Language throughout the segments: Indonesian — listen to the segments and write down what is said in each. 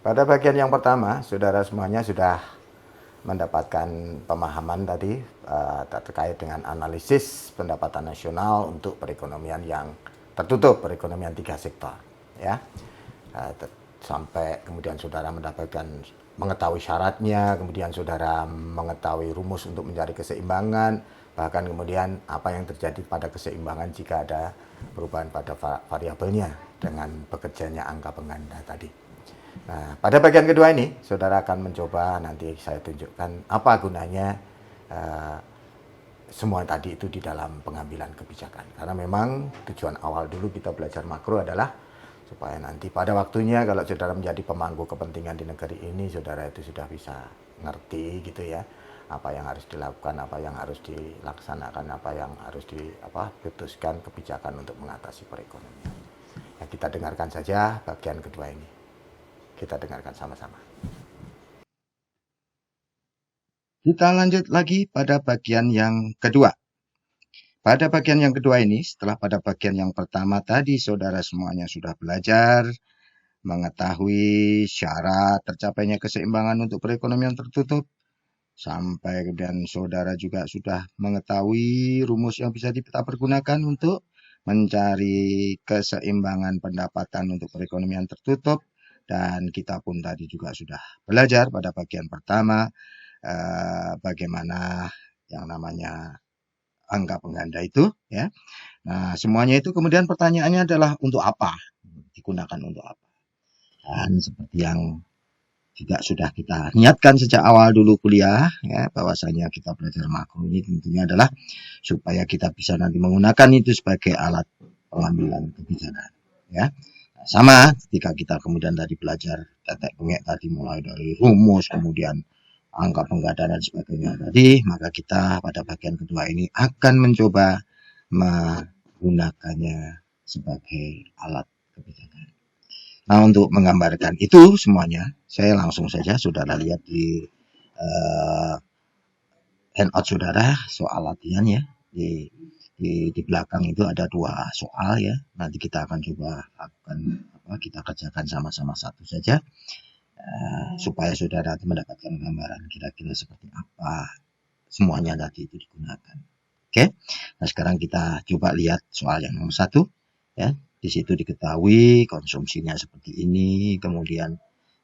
Pada bagian yang pertama, saudara semuanya sudah mendapatkan pemahaman tadi terkait dengan analisis pendapatan nasional untuk perekonomian yang tertutup, perekonomian 3 sektor, ya. Sampai kemudian saudara mengetahui syaratnya, kemudian saudara mengetahui rumus untuk mencari keseimbangan, bahkan kemudian apa yang terjadi pada keseimbangan jika ada perubahan pada variabelnya dengan bekerjanya angka pengganda tadi. Nah, pada bagian kedua ini, saudara akan mencoba, nanti saya tunjukkan apa gunanya semua tadi itu di dalam pengambilan kebijakan. Karena memang tujuan awal dulu kita belajar makro adalah supaya nanti pada waktunya kalau saudara menjadi pemangku kepentingan di negeri ini, saudara itu sudah bisa ngerti gitu ya, apa yang harus dilakukan, apa yang harus dilaksanakan, apa yang harus diputuskan kebijakan untuk mengatasi perekonomian. Ya, kita dengarkan saja bagian kedua ini. Kita dengarkan sama-sama. Kita lanjut lagi pada bagian yang kedua. Pada bagian yang kedua ini, setelah pada bagian yang pertama tadi saudara semuanya sudah belajar mengetahui syarat tercapainya keseimbangan untuk perekonomian tertutup, sampai kemudian saudara juga sudah mengetahui rumus yang bisa kita pergunakan untuk mencari keseimbangan pendapatan untuk perekonomian tertutup. Dan kita pun tadi juga sudah belajar pada bagian pertama bagaimana yang namanya angka pengganda itu, ya. Nah, semuanya itu kemudian pertanyaannya adalah untuk apa? Digunakan untuk apa? Dan seperti yang juga sudah kita niatkan sejak awal dulu kuliah, ya, bahwasanya kita belajar makro ini tentunya adalah supaya kita bisa nanti menggunakan itu sebagai alat pengambilan kebijakan, ya. Sama ketika kita kemudian tadi belajar tetek bengek tadi, mulai dari rumus, kemudian angka pengganda dan sebagainya tadi, maka kita pada bagian kedua ini akan mencoba menggunakannya sebagai alat kebijakan. Nah, untuk menggambarkan itu semuanya, saya langsung saja saudara lihat di handout saudara soal latihan ya. Di belakang itu ada 2 soal ya. Nanti kita akan coba lakukan kita kerjakan sama-sama satu saja supaya saudara mendapatkan gambaran kira-kira seperti apa semuanya tadi itu digunakan. Oke. Nah, sekarang kita coba lihat soal yang nomor 1 ya. Di situ diketahui konsumsinya seperti ini, kemudian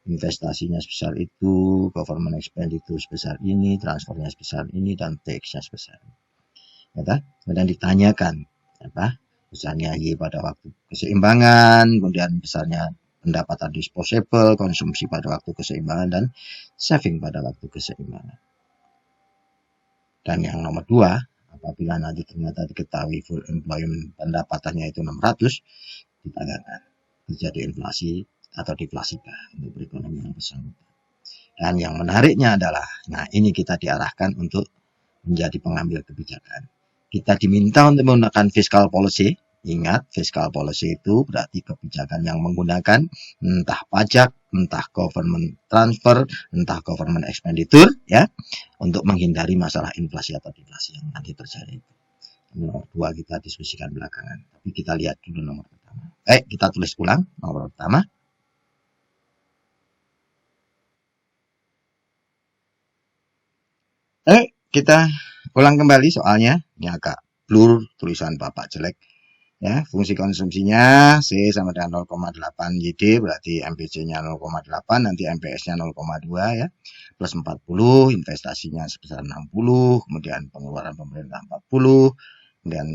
investasinya sebesar itu, government expenditure sebesar ini, transfernya sebesar ini, dan tax-nya sebesar ini. Kemudian ditanyakan besarnya Y pada waktu keseimbangan, kemudian besarnya pendapatan disposable, konsumsi pada waktu keseimbangan, dan saving pada waktu keseimbangan. Dan yang nomor 2, apabila nanti ternyata diketahui full employment pendapatannya itu 600, ditanyakan terjadi inflasi atau deflasikah untuk perekonomian yang bersangkutan. Dan yang menariknya adalah, nah ini kita diarahkan untuk menjadi pengambil kebijakan. Kita diminta untuk menggunakan fiscal policy. Ingat, fiscal policy itu berarti kebijakan yang menggunakan entah pajak, entah government transfer, entah government expenditure, ya, untuk menghindari masalah inflasi atau deflasi yang nanti terjadi. Nomor 2 kita diskusikan belakangan. Tapi kita lihat dulu nomor pertama. Kita tulis ulang nomor pertama. Kita ulang kembali soalnya. Ini agak blur tulisan Bapak jelek. Ya, fungsi konsumsinya C sama dengan 0,8 YD, berarti MPC-nya 0,8, nanti MPS-nya 0,2 ya. Plus 40, investasinya sebesar 60, kemudian pengeluaran pemerintah 40, kemudian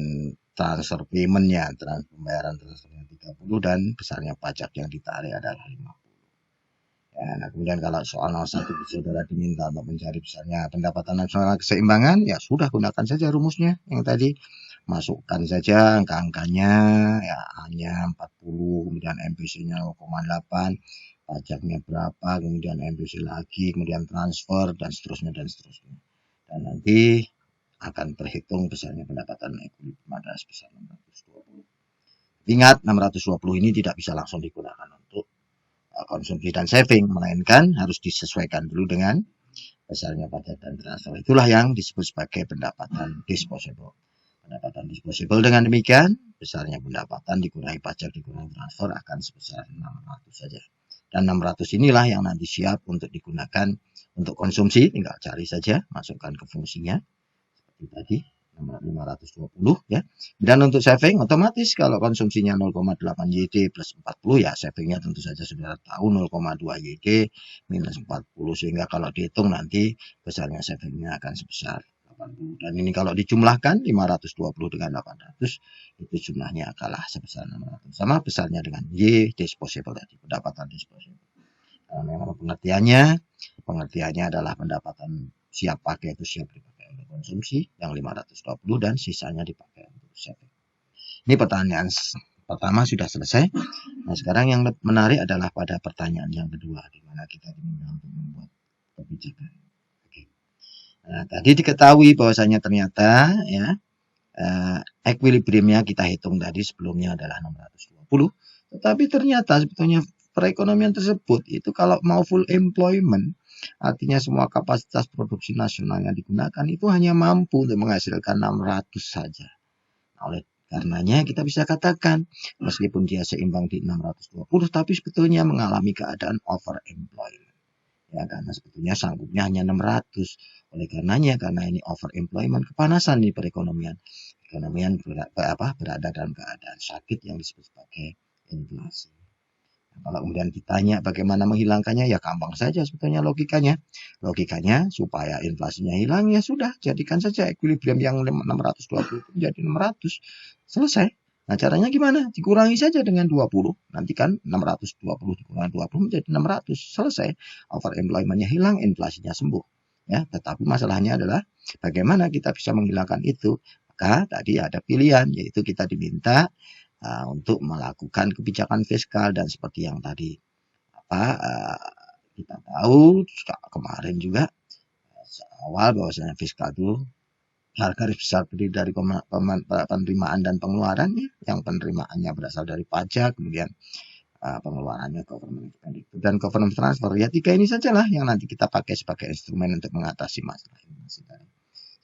transfer payment-nya, pembayaran transfernya 30, dan besarnya pajak yang ditarik adalah 50. Ya, nah kemudian kalau soal 01 saudara diminta untuk mencari besarnya pendapatan nasional keseimbangan, ya sudah gunakan saja rumusnya yang tadi. Masukkan saja angka-angkanya, ya hanya 40, kemudian MPC-nya 0,8, pajaknya berapa, kemudian MPC lagi, kemudian transfer, dan seterusnya, dan seterusnya. Dan nanti akan terhitung besarnya pendapatan ekuilibrium adalah sebesar 620. Ingat, 620 ini tidak bisa langsung digunakan untuk konsumsi dan saving, melainkan harus disesuaikan dulu dengan besarnya pajak dan transfer. Itulah yang disebut sebagai pendapatan disposable. Pendapatan disposable dengan demikian, besarnya pendapatan dikurangi pajak dikurangi transfer akan sebesar 600 saja. Dan 600 inilah yang nanti siap untuk digunakan untuk konsumsi, tinggal cari saja, masukkan ke fungsinya seperti tadi 520 ya. Dan untuk saving otomatis kalau konsumsinya 0,8 YD plus 40 ya savingnya tentu saja saudara tahu 0,2 YD minus 40, sehingga kalau dihitung nanti besarnya savingnya akan sebesar 80. Dan ini kalau dijumlahkan 520 dengan 800 itu jumlahnya kalah sebesar 600. Sama besarnya dengan Y disposable tadi, pendapatan disposable. Memang pengertiannya adalah pendapatan siap pakai itu siap dipakai untuk konsumsi yang 520 dan sisanya dipakai untuk saving. Ini pertanyaan pertama sudah selesai. Nah, sekarang yang menarik adalah pada pertanyaan yang kedua, di mana kita diminta untuk membuat kebijakan. Oke. Nah, tadi diketahui bahwasanya ternyata ya equilibriumnya kita hitung tadi sebelumnya adalah 620, tetapi ternyata sebetulnya perekonomian tersebut itu kalau mau full employment, artinya semua kapasitas produksi nasional yang digunakan itu hanya mampu untuk menghasilkan 600 saja. Oleh karenanya kita bisa katakan meskipun dia seimbang di 620 tapi sebetulnya mengalami keadaan overemployment. Ya, karena sebetulnya sanggupnya hanya 600. Oleh karenanya karena ini overemployment, kepanasan di perekonomian. Perekonomian berada dalam keadaan sakit yang disebut sebagai inflasi. Kalau kemudian ditanya bagaimana menghilangkannya, ya gampang saja sebetulnya logikanya. Logikanya supaya inflasinya hilang, ya sudah, jadikan saja equilibrium yang 620 menjadi 600. Selesai. Nah, caranya gimana? Dikurangi saja dengan 20. Nanti kan 620 dikurangi 20 menjadi 600. Selesai. Overemployment-nya hilang, inflasinya sembuh. Ya, tetapi masalahnya adalah bagaimana kita bisa menghilangkan itu. Maka tadi ada pilihan, yaitu kita diminta untuk melakukan kebijakan fiskal, dan seperti yang tadi kita tahu kemarin juga awal bahwasanya fiskal itu garis besar terdiri dari penerimaan dan pengeluarannya, yang penerimaannya berasal dari pajak, kemudian pengeluarannya government expenditure dan government transfer. Ya, tiga ini sajalah yang nanti kita pakai sebagai instrumen untuk mengatasi masalah inflasi tadi.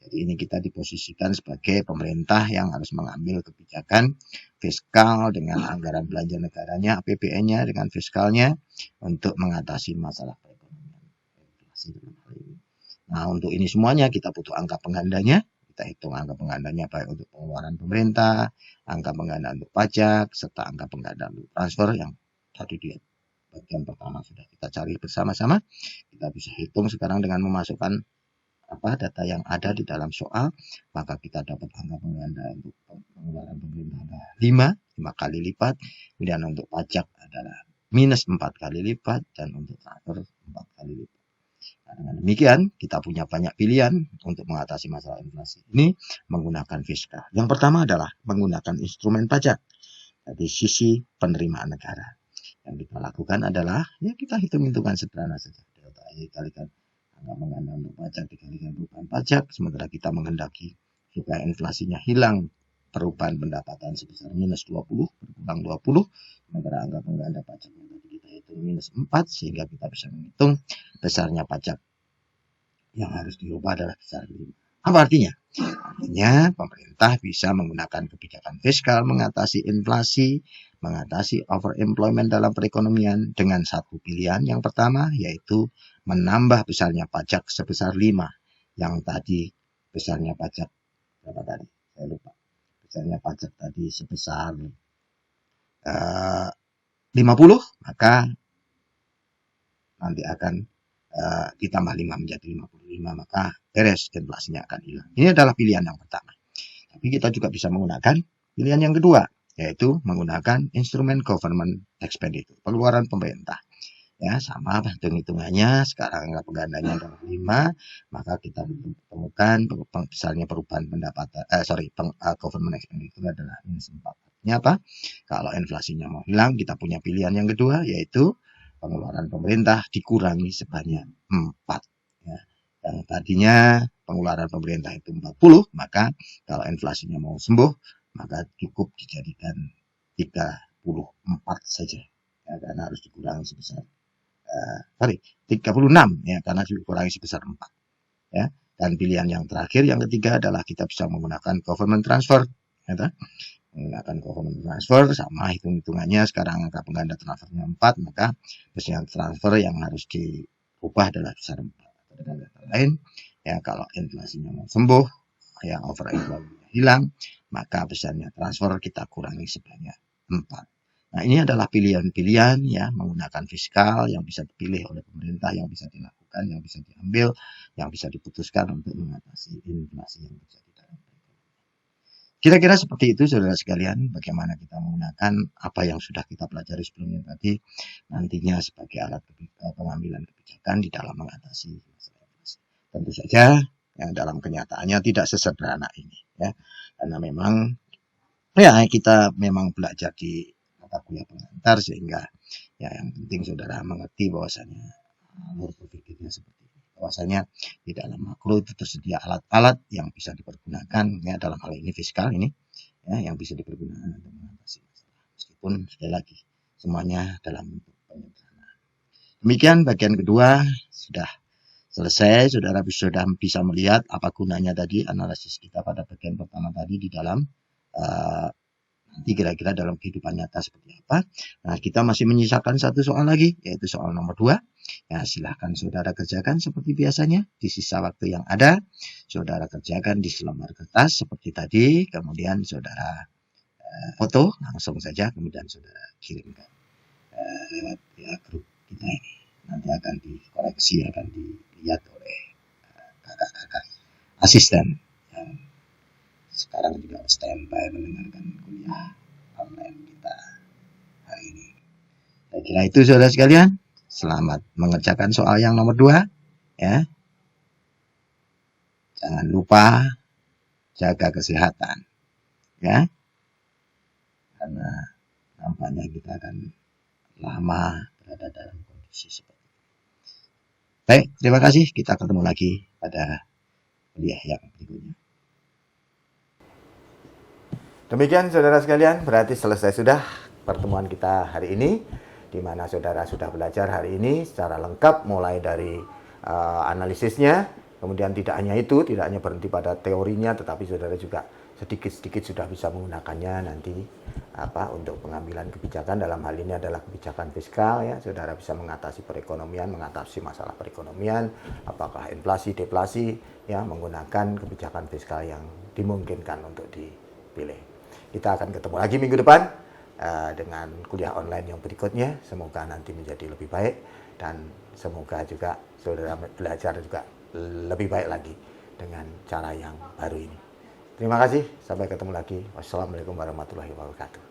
Jadi ini kita diposisikan sebagai pemerintah yang harus mengambil kebijakan fiskal dengan anggaran belanja negaranya, APBN-nya dengan fiskalnya untuk mengatasi masalah perekonomian inflasi dalam hal ini. Nah, untuk ini semuanya kita butuh angka penggandanya. Kita hitung angka penggandanya baik untuk pengeluaran pemerintah, angka penggandaan untuk pajak, serta angka penggandaan untuk transfer yang tadi di bagian pertama sudah kita cari bersama-sama. Kita bisa hitung sekarang dengan memasukkan data yang ada di dalam soal, maka kita dapat angka penggandaan untuk pengeluaran pemerintah adalah 5 kali lipat, kemudian untuk pajak adalah minus 4 kali lipat, dan untuk transfer 4 kali lipat. Nah, dengan demikian kita punya banyak pilihan untuk mengatasi masalah inflasi ini menggunakan fiskal. Yang pertama adalah menggunakan instrumen pajak dari sisi penerimaan negara. Yang kita lakukan adalah ya kita hitung-hitungan sederhana saja, delta Y kalikan angka penggandaan untuk pajak dikalikan perubahan pajak, sementara kita menghendaki supaya inflasinya hilang perubahan pendapatan sebesar minus 20 berkurang 20, sementara angka pengganda pajaknya tadi kita hitung minus 4, sehingga kita bisa menghitung besarnya pajak yang harus dirubah adalah besar 5. Apa artinya? Artinya pemerintah bisa menggunakan kebijakan fiskal mengatasi inflasi, mengatasi overemployment dalam perekonomian dengan satu pilihan. Yang pertama yaitu menambah besarnya pajak sebesar 5. Yang tadi besarnya pajak berapa tadi? Saya lupa. Besarnya pajak tadi sebesar 50, maka nanti akan ditambah 5 menjadi 55, maka beres, inflasinya akan hilang. Ini adalah pilihan yang pertama. Tapi kita juga bisa menggunakan pilihan yang kedua, yaitu menggunakan instrumen government expenditure, pengeluaran pemerintah. Ya, sama hitung-hitungannya, sekarang angka penggandanya adalah 5, maka kita temukan besarnya perubahan pendapatan, government expenditure adalah minus 4. Artinya apa? Kalau inflasinya mau hilang, kita punya pilihan yang kedua, yaitu pengeluaran pemerintah dikurangi sebanyak 4. Ya. Yang tadinya pengeluaran pemerintah itu 40, maka kalau inflasinya mau sembuh, maka cukup dijadikan 34 saja. Ya, karena harus dikurangi sebesar 36 ya, karena dikurangi sebesar 4. Ya. Dan pilihan yang terakhir, yang ketiga adalah kita bisa menggunakan government transfer. Ya, menggunakan government transfer sama hitung-hitungannya sekarang angka pengganda transfernya 4, maka persen transfer yang harus diubah adalah besar 4. Dengan kata lain, ya kalau inflasinya mau sembuh, yang over inflasinya hilang, maka besarnya transfer kita kurangi sebanyak 4. Nah, ini adalah pilihan-pilihan ya menggunakan fiskal yang bisa dipilih oleh pemerintah, yang bisa dilakukan, yang bisa diambil, yang bisa diputuskan untuk mengatasi inflasi yang terjadi dalam perekonomian. Kira-kira seperti itu saudara sekalian, bagaimana kita menggunakan apa yang sudah kita pelajari sebelumnya tadi nantinya sebagai alat pengambilan kebijakan di dalam mengatasi masalah inflasi. Tentu saja yang dalam kenyataannya tidak sesederhana ini ya, karena memang ya kita memang belajar di mata kuliah pengantar sehingga ya yang penting saudara mengerti bahwasanya alur berpikirnya seperti ini. Bahwasanya di dalam makro itu tersedia alat-alat yang bisa dipergunakan ya dalam hal ini fiskal ini ya yang bisa dipergunakan untuk mengatasi masalah. Meskipun sekali lagi semuanya dalam bentuk penyederhanaan. Demikian bagian kedua sudah selesai, saudara sudah bisa melihat apa gunanya tadi analisis kita pada bagian pertama tadi di dalam nanti kira-kira dalam kehidupan nyata seperti apa. Nah, kita masih menyisakan satu soal lagi, yaitu soal nomor 2. Ya, silahkan saudara kerjakan seperti biasanya di sisa waktu yang ada. Saudara kerjakan di selembar kertas seperti tadi, kemudian saudara foto langsung saja, kemudian saudara kirimkan lewat ya, grup kita ini. Nanti akan dikoreksi, akan dilihat oleh kakak-kakak asisten yang sekarang juga standby mendengarkan kuliah online kita hari ini. Saya kira itu saudara sekalian. Selamat mengerjakan soal yang nomor 2 ya. Jangan lupa jaga kesehatan ya. Karena nampaknya kita akan lama berada dalam kondisi seperti ini. Baik, terima kasih. Kita ketemu lagi pada kuliah yang berikutnya. Demikian saudara sekalian, berarti selesai sudah pertemuan kita hari ini, di mana saudara sudah belajar hari ini secara lengkap mulai dari analisisnya, kemudian tidak hanya itu, tidak hanya berhenti pada teorinya, tetapi saudara juga sedikit-sedikit sudah bisa menggunakannya nanti untuk pengambilan kebijakan. Dalam hal ini adalah kebijakan fiskal ya, saudara bisa mengatasi perekonomian, mengatasi masalah perekonomian, apakah inflasi, deflasi ya, menggunakan kebijakan fiskal yang dimungkinkan untuk dipilih. Kita akan ketemu lagi minggu depan dengan kuliah online yang berikutnya. Semoga nanti menjadi lebih baik dan semoga juga saudara belajar juga lebih baik lagi dengan cara yang baru ini. Terima kasih, sampai ketemu lagi. Wassalamualaikum warahmatullahi wabarakatuh.